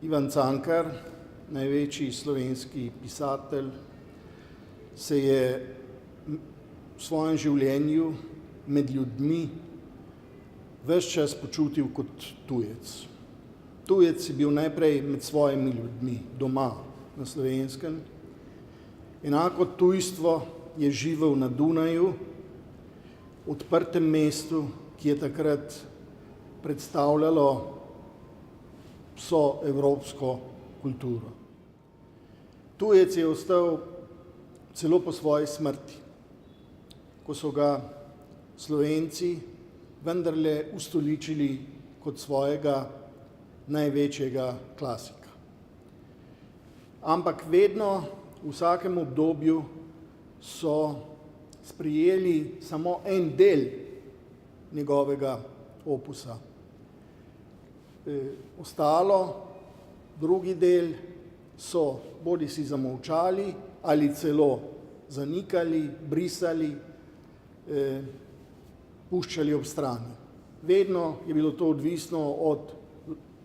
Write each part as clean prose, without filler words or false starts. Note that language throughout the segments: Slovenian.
Ivan Cankar, največji slovenski pisatelj, se je v svojem življenju med ljudmi ves čas počutil kot tujec. Tujec je bil najprej med svojimi ljudmi, doma na Slovenskem. Enako tujstvo je živel na Dunaju, odprtem mestu, ki je takrat predstavljalo vso evropsko kulturo. Tujec je ostal celo po svoji smrti, ko so ga Slovenci vendarle ustoličili kot svojega največjega klasika. Ampak vedno, v vsakem obdobju, so sprejeli samo en del njegovega opusa. Ostalo, drugi del, so bodisi zamolčali ali celo zanikali, brisali, puščali ob strani. Vedno je bilo to odvisno od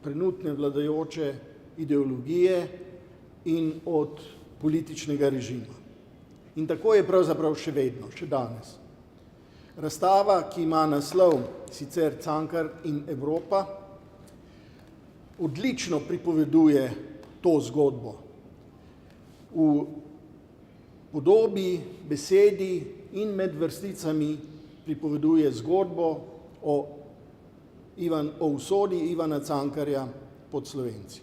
trenutne vladajoče ideologije in od političnega režima. In tako je pravzaprav še vedno, še danes. Razstava, ki ima naslov sicer Cankar in Evropa, odlično pripoveduje to zgodbo. V podobi, besedi in med vrsticami pripoveduje zgodbo o usodi Ivana Cankarja pod Slovenci.